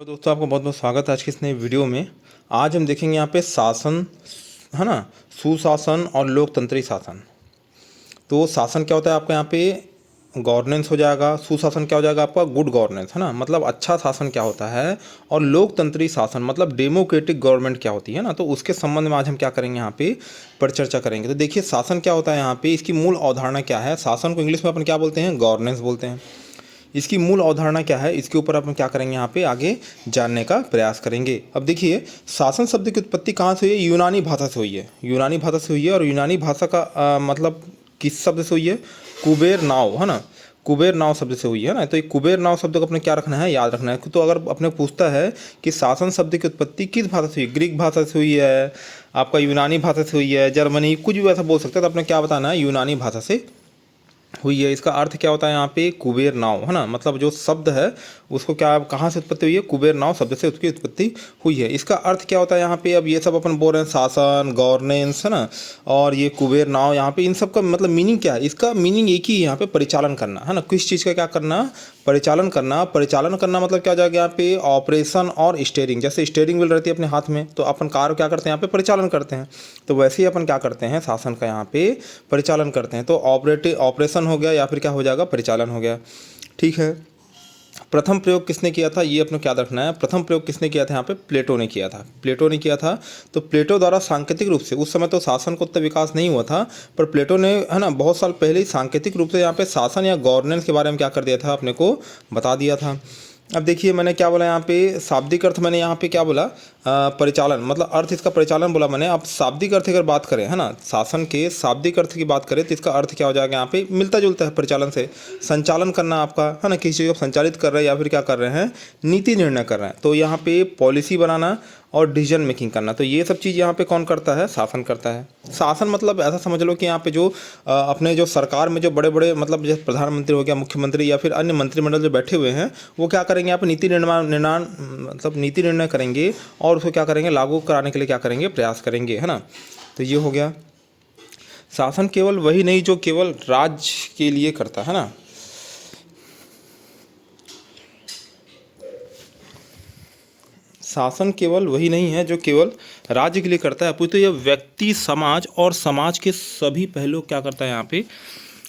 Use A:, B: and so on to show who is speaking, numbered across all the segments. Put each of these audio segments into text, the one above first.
A: तो दोस्तों आपका बहुत बहुत स्वागत है आज की इस नई वीडियो में। आज हम देखेंगे यहाँ पे शासन, है ना, सुशासन और लोकतंत्री शासन। तो शासन क्या होता है आपका, यहाँ पे गवर्नेंस हो जाएगा। सुशासन क्या हो जाएगा आपका, गुड गवर्नेंस, है ना, मतलब अच्छा शासन क्या होता है। और लोकतंत्री शासन मतलब डेमोक्रेटिक गवर्नमेंट क्या होती है ना, तो उसके संबंध में आज हम क्या करेंगे, यहाँ पे परिचर्चा करेंगे। तो देखिए शासन क्या होता है, यहाँ पे इसकी मूल अवधारणा क्या है। शासन को इंग्लिश में अपन क्या बोलते हैं, गवर्नेंस बोलते हैं। इसकी मूल अवधारणा क्या है, इसके ऊपर अपन क्या करेंगे, यहाँ पे आगे जानने का प्रयास करेंगे। अब देखिए शासन शब्द की उत्पत्ति कहाँ से हुई है, यूनानी भाषा से हुई है। यूनानी भाषा से हुई है और यूनानी भाषा का मतलब किस शब्द से हुई है, कुबेर नाव, है ना, कुबेर नाव शब्द से हुई है ना। तो ये कुबेर नाव शब्द को अपने क्या रखना है, याद रखना है। तो अगर अपने पूछता है कि शासन शब्द की उत्पत्ति किस भाषा से हुई, ग्रीक भाषा से हुई है, आपका यूनानी भाषा से हुई है, जर्मनी, कुछ भी ऐसा बोल सकते हैं, तो अपने क्या बताना है, यूनानी भाषा से हुई है। इसका अर्थ क्या होता है यहाँ पे, कुबेर नाव, है ना, मतलब जो शब्द है उसको क्या, कहाँ से उत्पत्ति हुई है, कुबेर नाव शब्द से उसकी उत्पत्ति हुई है। इसका अर्थ क्या होता है यहाँ पे, अब ये सब अपन बोल रहे हैं शासन, गवर्नेंस, है ना, और ये कुबेर नाव, यहाँ पे इन सब का मतलब मीनिंग क्या है, इसका मीनिंग एक ही है यहाँ पे, परिचालन करना, है ना। किस चीज़ का क्या करना, परिचालन करना। परिचालन करना मतलब क्या हो जाएगा यहाँ पे, ऑपरेशन और स्टीयरिंग। जैसे स्टीयरिंग व्हील रहती है अपने हाथ में, तो अपन कार क्या करते हैं यहाँ पे, परिचालन करते हैं। तो वैसे ही अपन क्या करते हैं, शासन का यहाँ पे परिचालन करते हैं। तो ऑपरेशन हो गया या फिर क्या हो जाएगा, परिचालन हो गया। ठीक है। प्रथम प्रयोग किसने किया था, ये अपने क्या रखना है। प्रथम प्रयोग किसने किया था, यहाँ पे प्लेटो ने किया था। प्लेटो ने किया था। तो प्लेटो द्वारा सांकेतिक रूप से, उस समय तो शासन को उतना विकास नहीं हुआ था, पर प्लेटो ने, है ना, बहुत साल पहले ही सांकेतिक रूप से यहाँ पे शासन या गवर्नेंस के बारे में क्या कर दिया था, अपने को बता दिया था। अब देखिए मैंने क्या बोला यहाँ पे, शाब्दिक अर्थ मैंने यहाँ पे क्या बोला, परिचालन, मतलब अर्थ इसका परिचालन बोला मैंने। अब शाब्दिक अर्थ अगर बात करें, है ना, शासन के शाब्दिक अर्थ की बात करें तो इसका अर्थ क्या हो जाएगा, यहाँ पे मिलता जुलता है परिचालन से। संचालन करना आपका, है ना, किसी चीज़ को संचालित कर रहे हैं या फिर क्या कर रहे हैं, नीति निर्णय कर रहे हैं। तो यहाँ पे पॉलिसी बनाना और डिसीजन मेकिंग करना, तो ये सब चीज़ यहाँ पे कौन करता है, शासन करता है। शासन मतलब ऐसा समझ लो कि यहाँ पे जो अपने जो सरकार में जो बड़े बड़े, मतलब जैसे प्रधानमंत्री हो गया, मुख्यमंत्री या फिर अन्य मंत्रिमंडल जो बैठे हुए हैं, वो क्या करेंगे यहाँ पे, नीति निर्माण मतलब नीति निर्णय करेंगे और उसको क्या करेंगे, लागू कराने के लिए क्या करेंगे, प्रयास करेंगे, है ना। तो ये हो गया। शासन केवल वही नहीं जो केवल राज्य के लिए करता है ना, शासन केवल वही नहीं है जो केवल राज्य के लिए करता है, अपितु यह व्यक्ति, समाज और समाज के सभी पहलू क्या करता है, यहाँ पे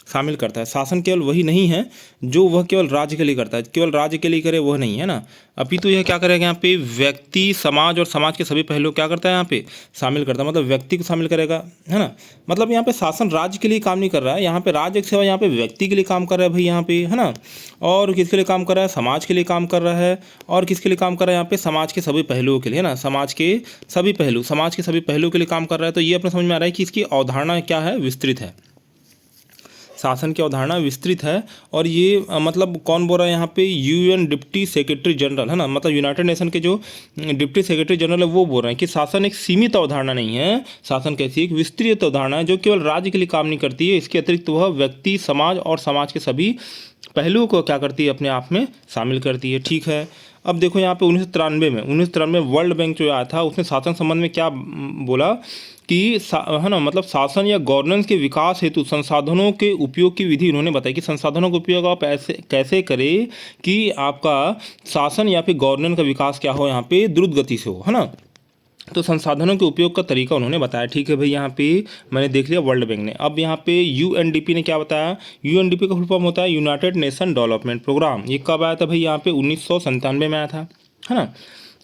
A: शामिल करता है। शासन केवल वही नहीं है जो वह केवल राज्य के लिए करता है, केवल राज्य के लिए करे वह नहीं, है ना, अपितु यह क्या करेगा, यहाँ पे व्यक्ति, समाज और समाज के सभी पहलू क्या करता है, यहाँ पे शामिल करता है, मतलब व्यक्ति को शामिल करेगा, है ना। मतलब यहाँ पे शासन राज्य के लिए काम नहीं कर रहा है, यहाँ पे राज्य के सेवा यहाँ पे व्यक्ति के लिए काम कर रहा है भाई, यहाँ पे, है ना। और किसके लिए काम कर रहा है, समाज के लिए काम कर रहा है। और किसके लिए काम कर रहा है, यहाँ पे समाज के सभी पहलुओं के लिए, है ना, समाज के सभी पहलू, समाज के सभी पहलुओं के लिए काम कर रहा है। तो ये अपने समझ में आ रहा है कि इसकी अवधारणा क्या है, विस्तृत है। शासन की अवधारणा विस्तृत है। और ये मतलब कौन बोल रहा है यहाँ पे, यूएन डिप्टी सेक्रेटरी जनरल, है ना, मतलब यूनाइटेड नेशन के जो डिप्टी सेक्रेटरी जनरल है वो बोल रहे हैं कि शासन एक सीमित अवधारणा नहीं है, शासन कैसी एक विस्तृत अवधारणा है जो केवल राज्य के लिए काम नहीं करती है, इसके अतिरिक्त वह व्यक्ति, समाज और समाज के सभी पहलुओं को क्या करती है, अपने आप में शामिल करती है। ठीक है। अब देखो यहाँ पे 1993 में वर्ल्ड बैंक जो आया था उसने शासन संबंध में क्या बोला कि है ना, मतलब शासन या गवर्नेंस के विकास हेतु संसाधनों के उपयोग की विधि उन्होंने बताई कि संसाधनों का उपयोग आप ऐसे कैसे करें कि आपका शासन या फिर गवर्नेंस का विकास क्या हो, यहाँ पे द्रुत गति से हो, है ना। तो संसाधनों के उपयोग का तरीका उन्होंने बताया। ठीक है भाई, यहाँ पे मैंने देख लिया वर्ल्ड बैंक ने। अब यहाँ पे यूएनडीपी ने क्या बताया, यूएनडीपी का फुल फॉर्म होता है यूनाइटेड नेशन डेवलपमेंट प्रोग्राम। ये कब आया था भाई, यहाँ पे 1997 में आया था, है ना।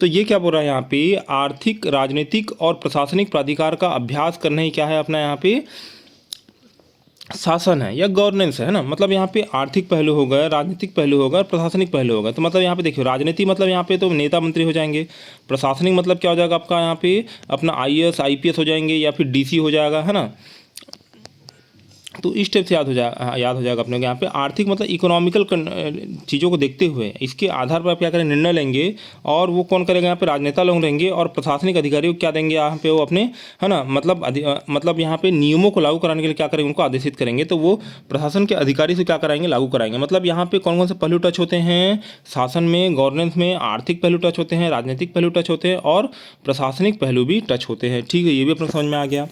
A: तो ये क्या बोल रहा है यहाँ पे, आर्थिक, राजनीतिक और प्रशासनिक प्राधिकार का अभ्यास करना ही क्या है अपना, यहाँ पे शासन है या गवर्नेंस है ना। मतलब यहाँ पे आर्थिक पहलू हो गए, राजनीतिक पहलू हो गए और प्रशासनिक पहलू हो गए। तो मतलब यहाँ पे देखिए राजनीति मतलब यहाँ पे तो नेता मंत्री हो जाएंगे, प्रशासनिक मतलब क्या हो जाएगा आपका, यहाँ पे अपना आईएएस आईपीएस हो जाएंगे या फिर डीसी हो जाएगा, है ना। तो इस टाइप से याद हो जाएगा अपने को। यहाँ पे आर्थिक मतलब इकोनॉमिकल चीज़ों को देखते हुए इसके आधार पर आप क्या करें, निर्णय लेंगे। और वो कौन करेगा, यहाँ पे राजनेता लोग रहेंगे और प्रशासनिक अधिकारी को क्या देंगे यहाँ पे, वो अपने, है ना, मतलब यहाँ पे नियमों को लागू कराने के लिए क्या करेंगे, उनको आदेशित करेंगे। तो वो प्रशासन के अधिकारी से क्या कराएंगे, लागू कराएंगे। मतलब यहाँ पे कौन कौन से पहलू टच होते हैं शासन में, गवर्नेंस में, आर्थिक पहलू टच होते हैं, राजनीतिक पहलू टच होते हैं और प्रशासनिक पहलू भी टच होते हैं। ठीक है, ये भी अपने समझ में आ गया।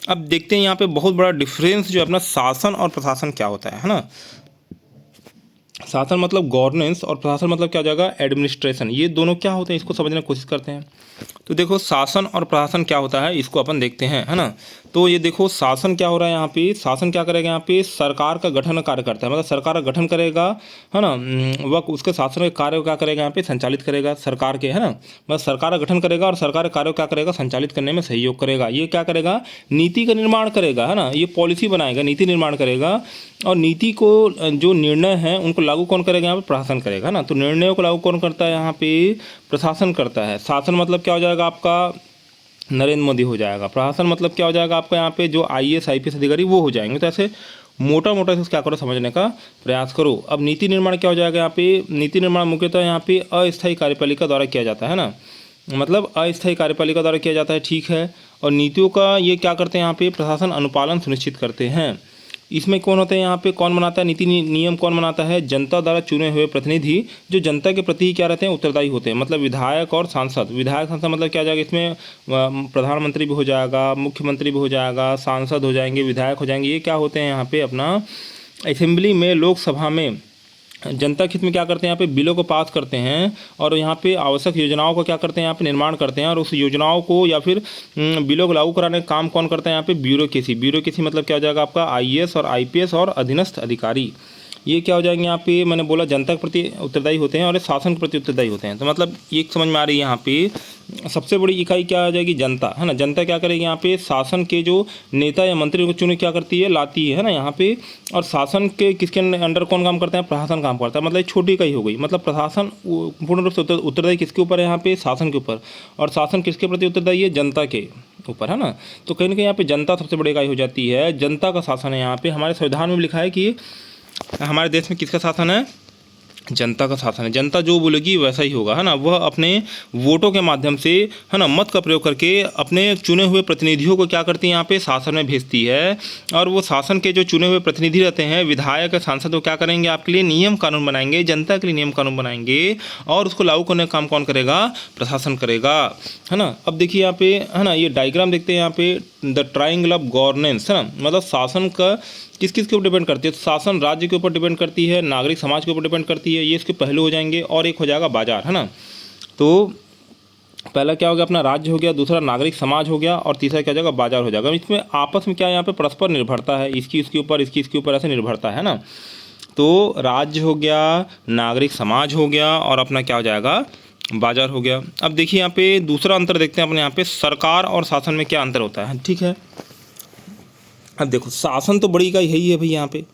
A: अब देखते हैं यहाँ पे बहुत बड़ा डिफरेंस जो अपना शासन और प्रशासन क्या होता है ना। शासन मतलब गवर्नेंस और प्रशासन मतलब क्या हो जाएगा एडमिनिस्ट्रेशन। ये दोनों क्या होते हैं इसको समझने की कोशिश करते हैं। तो देखो शासन और प्रशासन क्या होता है इसको अपन देखते हैं, है ना। तो ये देखो शासन क्या हो रहा है यहाँ पे, शासन क्या करेगा यहाँ पे, सरकार का गठन कार्य करता है, मतलब सरकार का गठन करेगा, है ना। वह उसके शासन के कार्य को क्या करेगा यहाँ पे संचालित करेगा सरकार के, है ना। मतलब सरकार का गठन करेगा और सरकार के कार्य को क्या करेगा संचालित करने में सहयोग करेगा। ये क्या करेगा नीति का निर्माण करेगा, है ना। ये पॉलिसी बनाएगा, नीति निर्माण करेगा और नीति को जो निर्णय है उनको लागू कौन करेगा यहाँ पे प्रशासन करेगा, ना। तो निर्णयों को लागू कौन करता है यहाँ पे प्रशासन करता है। शासन मतलब क्या हो जाएगा आपका नरेंद्र मोदी हो जाएगा, प्रशासन मतलब क्या हो जाएगा आपका यहाँ पे जो IAS IPS अधिकारी वो हो जाएंगे। तो ऐसे मोटा मोटा से क्या करो समझने का प्रयास करो। अब नीति निर्माण क्या हो जाएगा यहाँ पे, नीति निर्माण मुख्यतः यहाँ पे अस्थायी कार्यपालिका द्वारा किया जाता है ना, मतलब अस्थायी कार्यपालिका द्वारा किया जाता है, ठीक है। और नीतियों का ये क्या करते हैं यहाँ पे प्रशासन अनुपालन सुनिश्चित करते हैं। इसमें कौन होते हैं यहाँ पे, कौन बनाता है नीति नियम, कौन बनाता है जनता द्वारा चुने हुए प्रतिनिधि जो जनता के प्रति क्या रहते हैं उत्तरदायी होते हैं, मतलब विधायक और सांसद। विधायक सांसद मतलब क्या जाएगा इसमें प्रधानमंत्री भी हो जाएगा, मुख्यमंत्री भी हो जाएगा, सांसद हो जाएंगे, विधायक हो जाएंगे। ये क्या होते हैं यहाँ पे अपना असेंबली में लोकसभा में जनता के हित में क्या करते हैं यहाँ पे बिलों को पास करते हैं और यहाँ पे आवश्यक योजनाओं का क्या करते हैं यहाँ पे निर्माण करते हैं। और उस योजनाओं को या फिर बिलों को लागू कराने का काम कौन करता है यहाँ पे ब्यूरोक्रेसी। ब्यूरोक्रेसी मतलब क्या हो जाएगा आपका IAS और IPS और अधीनस्थ अधिकारी। ये क्या हो जाएंगे यहाँ पे, मैंने बोला जनता के प्रति उत्तरदायी होते हैं और शासन के प्रति उत्तरदायी होते हैं। तो मतलब ये समझ में आ रही है यहाँ पे सबसे बड़ी इकाई क्या आ जाएगी जनता, है ना। जनता क्या करेगी यहाँ पे शासन के जो नेता या मंत्री को चुन क्या करती है लाती है ना यहाँ पे। और शासन के किसके अंडर कौन काम करता है, प्रशासन काम करता है, मतलब एक छोटी इकाई हो गई। मतलब प्रशासन पूर्ण रूप से उत्तरदायी किसके ऊपर है यहाँ पे, शासन के ऊपर। और शासन किसके प्रति उत्तरदायी है, जनता के ऊपर, है ना। तो कहीं ना कहीं यहाँ पे जनता सबसे बड़ी इकाई हो जाती है, जनता का शासन है यहाँ पे। हमारे संविधान में लिखा है कि हमारे देश में किसका शासन है, जनता का शासन है। जनता जो बोलेगी वैसा ही होगा, है ना। वह अपने वोटों के माध्यम से, है ना, मत का प्रयोग करके अपने चुने हुए प्रतिनिधियों को क्या करती है यहाँ पे शासन में भेजती है। और वो शासन के जो चुने हुए प्रतिनिधि रहते हैं विधायक सांसद वो क्या करेंगे आपके लिए नियम कानून बनाएंगे, जनता के लिए नियम कानून बनाएंगे और उसको लागू करने का काम कौन करेगा, प्रशासन करेगा, है ना। अब देखिए यहाँ पे, है ना, ये डायग्राम देखते हैं यहाँ पे द ट्रायंगल ऑफ गवर्नेंस, है ना। मतलब शासन का किस किस के ऊपर डिपेंड करती है, तो शासन राज्य के ऊपर डिपेंड करती है, नागरिक समाज के ऊपर डिपेंड करती है, ये इसके पहलू हो जाएंगे। और एक हो जाएगा बाजार, है ना। तो पहला क्या हो गया अपना राज्य हो गया, दूसरा नागरिक समाज हो गया और तीसरा क्या हो जाएगा बाजार हो जाएगा। इसमें आपस में क्या यहाँ पे परस्पर निर्भरता है, इसकी इसके ऊपर इसकी इसके ऊपर ऐसे निर्भरता है ना। तो राज्य हो गया, नागरिक समाज हो गया और अपना क्या हो जाएगा बाजार हो गया। अब देखिए यहाँ पे दूसरा अंतर देखते हैं अपने यहाँ पे सरकार और शासन में क्या अंतर होता है, ठीक है। अब देखो शासन तो बड़ी इकाई है ही है भाई यहाँ पे,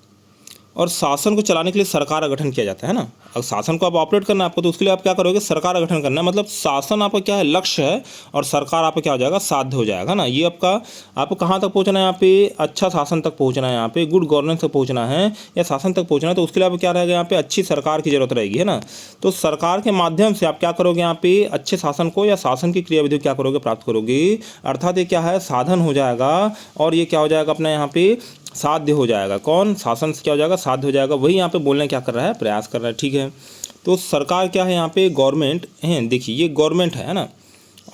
A: और शासन को चलाने के लिए सरकार का गठन किया जाता है ना। अब शासन को आप ऑपरेट करना है आपको, तो उसके लिए आप क्या करोगे, सरकार का गठन करना है। मतलब शासन आपका क्या है लक्ष्य है और सरकार आपका क्या हो जाएगा साध्य हो जाएगा ना। ये आपको कहाँ तक पहुँचना है यहाँ पे, अच्छा शासन तक पहुँचना है यहाँ पे, गुड गवर्नेंस तक पहुँचना है या शासन तक पहुँचना है। तो उसके लिए आपको क्या रहेगा यहाँ पे अच्छी सरकार की जरूरत रहेगी, है ना। तो सरकार के माध्यम से आप क्या करोगे यहाँ पे अच्छे शासन को या शासन की क्रियाविधि क्या करोगे प्राप्त करोगे। अर्थात ये क्या है साधन हो जाएगा और ये क्या हो जाएगा अपना यहाँ पे साध्य हो जाएगा। कौन, शासन से क्या हो जाएगा साध्य हो जाएगा। वही यहाँ पे बोलने क्या कर रहा है प्रयास कर रहा है, ठीक है। तो सरकार क्या है यहाँ पे गवर्नमेंट है, देखिए ये गवर्नमेंट है ना।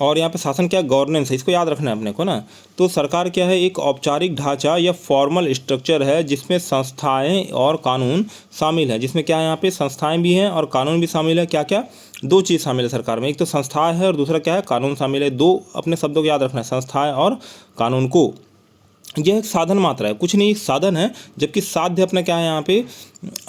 A: और यहाँ पे शासन क्या गवर्नेंस है, इसको याद रखना है अपने को ना। तो सरकार क्या है एक औपचारिक ढांचा या फॉर्मल स्ट्रक्चर है जिसमें संस्थाएं और कानून शामिल है। जिसमें क्या है यहाँ पे संस्थाएं भी हैं और कानून भी शामिल है। क्या क्या, दो चीज़ शामिल है सरकार में, एक तो संस्थाएं है और दूसरा क्या है कानून शामिल है। दो अपने शब्दों को याद रखना है, संस्थाएं और कानून को। यह एक साधन मात्र है, कुछ नहीं, एक साधन है। जबकि साध्य अपना क्या है यहाँ पे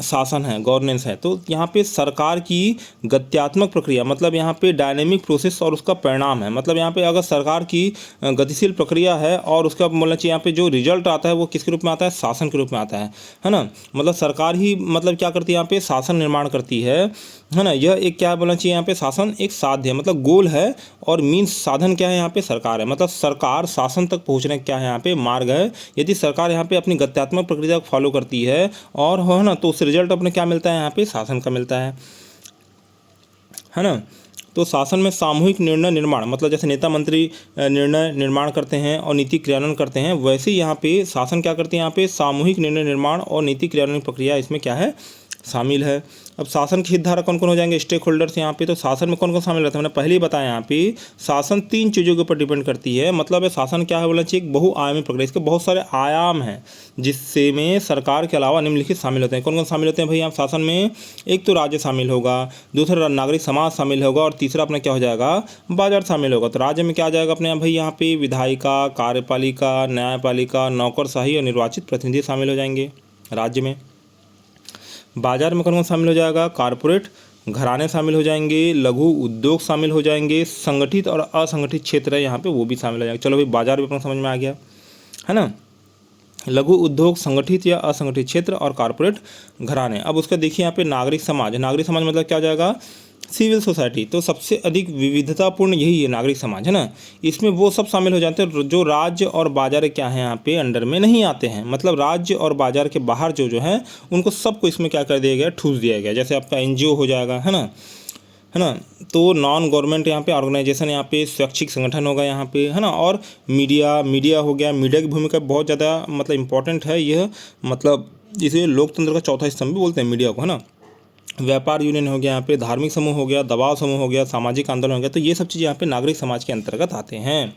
A: शासन है, गवर्नेंस है। तो यहाँ पे सरकार की गत्यात्मक प्रक्रिया मतलब यहाँ पे डायनेमिक प्रोसेस और उसका परिणाम है। मतलब यहाँ पे अगर सरकार की गतिशील प्रक्रिया है और उसका बोलना चाहिए यहाँ पे जो रिजल्ट आता है वो किसके रूप में आता है, शासन के रूप में आता है ना। मतलब सरकार ही मतलब क्या करती है यहाँ पे शासन निर्माण करती है ना। यह एक क्या बोलना चाहिए यहाँ पे शासन एक साध्य है, मतलब गोल है और मीन्स साधन क्या है यहाँ पे सरकार है। मतलब सरकार शासन तक पहुँचने क्या है यहाँ पे मार्ग है। यदि सरकार यहाँ पे अपनी गत्यात्मक प्रक्रिया को फॉलो करती है और है ना तो उस रिजल्ट अपने क्या मिलता है यहाँ पे शासन का मिलता है ना। तो शासन में सामूहिक निर्णय निर्माण मतलब जैसे नेता मंत्री निर्णय निर्माण करते हैं और नीति क्रियान्वयन करते हैं, वैसे ही यहाँ पे शासन क्या करते हैं यहाँ पे सामूहिक निर्णय निर्माण और नीति क्रियान्वयन प्रक्रिया इसमें क्या है शामिल है। अब शासन के हितधारक कौन कौन हो जाएंगे, स्टेक होल्डर्स यहाँ पे। तो शासन में कौन कौन शामिल रहता है, मैंने पहले ही बताया यहाँ पे शासन 3 चीज़ों के ऊपर डिपेंड करती है। मतलब है शासन क्या है बोलना चाहिए, एक बहुआयामी प्रक्रिया, इसके बहुत सारे आयाम हैं जिससे में सरकार के अलावा निम्नलिखित शामिल होते हैं। कौन कौन शामिल होते हैं भाई यहाँ शासन में, एक तो राज्य शामिल होगा, दूसरा नागरिक समाज शामिल होगा, और तीसरा अपना क्या हो जाएगा, बाजार शामिल होगा। तो राज्य में क्या आ जाएगा अपने यहाँ भाई यहाँ पे विधायिका, कार्यपालिका, न्यायपालिका, नौकरशाही और निर्वाचित प्रतिनिधि शामिल हो जाएंगे राज्य में। बाजार में कौन कौन शामिल हो जाएगा, कारपोरेट घराने शामिल हो जाएंगे, लघु उद्योग शामिल हो जाएंगे, संगठित और असंगठित क्षेत्र है यहाँ पे वो भी शामिल हो जाएंगे। चलो भाई बाजार भी अपना समझ में आ गया है ना, लघु उद्योग, संगठित या असंगठित क्षेत्र और कारपोरेट घराने। अब उसका देखिए यहाँ पे नागरिक समाज, नागरिक समाज मतलब क्या हो जाएगा, सिविल सोसाइटी। तो सबसे अधिक विविधतापूर्ण यही है नागरिक समाज, है ना। इसमें वो सब शामिल हो जाते हैं जो राज्य और बाजार क्या है यहाँ पे अंडर में नहीं आते हैं, मतलब राज्य और बाजार के बाहर जो है उनको सबको इसमें क्या कर दिया गया, ठूस दिया गया। जैसे आपका एनजीओ हो जाएगा, है ना। तो नॉन गवर्नमेंट यहाँ पे ऑर्गेनाइजेशन, यहाँ पे स्वैच्छिक संगठन होगा यहाँ पे, है ना। और मीडिया हो गया, मीडिया की भूमिका बहुत ज़्यादा मतलब इंपॉर्टेंट है यह, मतलब इसे लोकतंत्र का चौथा स्तंभ भी बोलते हैं मीडिया को, है ना। व्यापार यूनियन हो गया यहाँ पे, धार्मिक समूह हो गया, दबाव समूह हो गया, सामाजिक आंदोलन हो गया। तो ये सब चीज़ यहाँ पे नागरिक समाज के अंतर्गत आते हैं।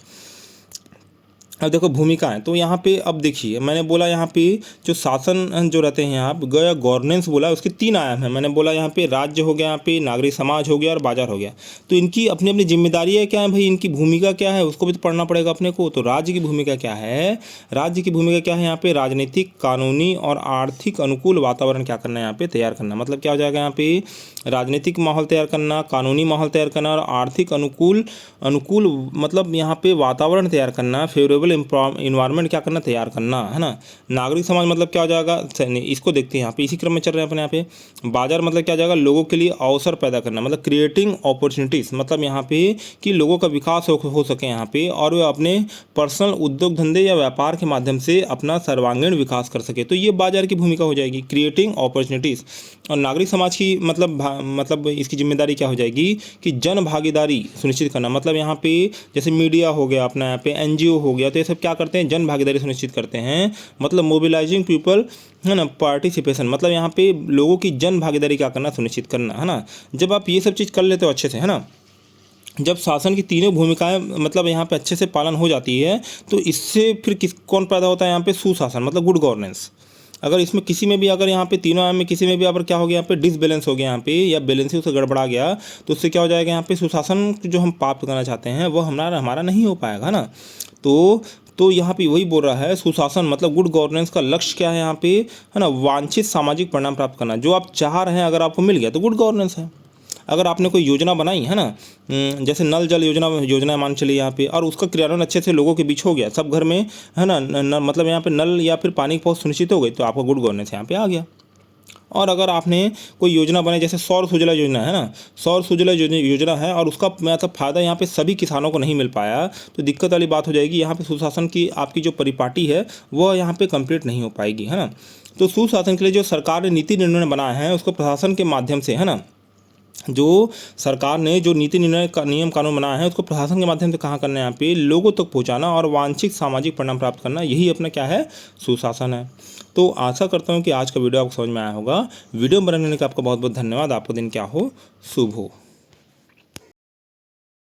A: अब देखो भूमिकाएं, तो यहाँ पे अब देखिए मैंने बोला यहाँ पे जो शासन जो रहते हैं यहाँ पे गवर्नेंस बोला, उसके 3 आयाम हैं। मैंने बोला यहाँ पे राज्य हो गया, यहाँ पे नागरिक समाज हो गया और बाजार हो गया। तो इनकी अपनी अपनी जिम्मेदारियाँ क्या है भाई, इनकी भूमिका क्या है उसको भी तो पढ़ना पड़ेगा अपने को। तो राज्य की भूमिका क्या है, राज्य की भूमिका क्या है यहाँ पे, राजनीतिक, कानूनी और आर्थिक अनुकूल वातावरण क्या करना है यहाँ पे तैयार करना। मतलब क्या हो जाएगा यहाँ पे, राजनीतिक माहौल तैयार करना, कानूनी माहौल तैयार करना और आर्थिक अनुकूल मतलब यहाँ पे वातावरण तैयार करना, फेवरेबल इन्वायरमेंट क्या करना, तैयार करना, है ना। नागरिक समाज मतलब क्या हो जाएगा, इसको देखते हैं यहाँ पे, इसी क्रम में चल रहे हैं अपने यहाँ पे। बाजार मतलब क्या हो जाएगा, लोगों के लिए अवसर पैदा करना, मतलब क्रिएटिंग अपॉर्चुनिटीज़, मतलब यहाँ पे कि लोगों का विकास हो सके यहाँ पे, और वे अपने पर्सनल उद्योग धंधे या व्यापार के माध्यम से अपना सर्वांगीण विकास कर सके। तो ये बाजार की भूमिका हो जाएगी, क्रिएटिंग अपॉर्चुनिटीज़। और नागरिक समाज की मतलब इसकी जिम्मेदारी क्या हो जाएगी कि जन भागीदारी सुनिश्चित करना। मतलब यहाँ पे जैसे मीडिया हो गया अपना, यहाँ पे एनजीओ हो गया, तो ये सब क्या करते हैं, जन भागीदारी सुनिश्चित करते हैं। मतलब मोबिलाइजिंग पीपल, है ना, पार्टिसिपेशन, मतलब यहाँ पे लोगों की जन भागीदारी क्या करना, सुनिश्चित करना, है ना। जब आप ये सब चीज़ कर लेते हो अच्छे से, है ना, जब शासन की तीनों भूमिकाएं मतलब यहाँ पे अच्छे से पालन हो जाती है, तो इससे फिर कौन पैदा होता है यहाँ पे, सुशासन, मतलब गुड गवर्नेंस। अगर इसमें किसी में भी, अगर यहाँ पे तीनों आयाम में किसी में भी अगर क्या हो गया यहाँ पे, डिसबैलेंस हो गया यहाँ पे, या बैलेंस ही उससे गड़बड़ा गया, तो उससे क्या हो जाएगा यहाँ पे, सुशासन जो हम प्राप्त करना चाहते हैं वो हमारा नहीं हो पाएगा, है ना। तो यहाँ पे वही बोल रहा है, सुशासन मतलब गुड गवर्नेंस का लक्ष्य क्या है यहाँ पे, है ना, वांछित सामाजिक परिणाम प्राप्त करना। जो आप चाह रहे हैं अगर आपको मिल गया तो गुड गवर्नेंस है। अगर आपने कोई योजना बनाई, है ना, जैसे नल जल योजना मान चलिए यहाँ पे, और उसका क्रियान्वयन अच्छे से लोगों के बीच हो गया, सब घर में, है ना, मतलब यहाँ पे नल या फिर पानी की पहुँच सुनिश्चित हो गई, तो आपका गुड गवर्नेंस यहाँ पे आ गया। और अगर आपने कोई योजना बनाई, जैसे सौर सुजला योजना है ना, सौर सुजला योजना है, और उसका मतलब फ़ायदा यहाँ पे सभी किसानों को नहीं मिल पाया, तो दिक्कत वाली बात हो जाएगी। यहाँ पे सुशासन की आपकी जो परिपाटी है वह यहाँ पे कंप्लीट नहीं हो पाएगी, है ना। तो सुशासन के लिए जो सरकार ने नीति निर्णय बनाए हैं उसको प्रशासन के माध्यम से, है ना, जो सरकार ने जो नीति निर्णय का नियम कानून बनाया है उसको प्रशासन के माध्यम से कहाँ करना है, यहाँ पे लोगों तक पहुँचाना और वांछित सामाजिक परिणाम प्राप्त करना, यही अपना क्या है, सुशासन है। तो आशा करता हूँ कि आज का वीडियो आपको समझ में आया होगा। वीडियो बनाने का आपका बहुत बहुत धन्यवाद। आपका दिन क्या हो, शुभ हो।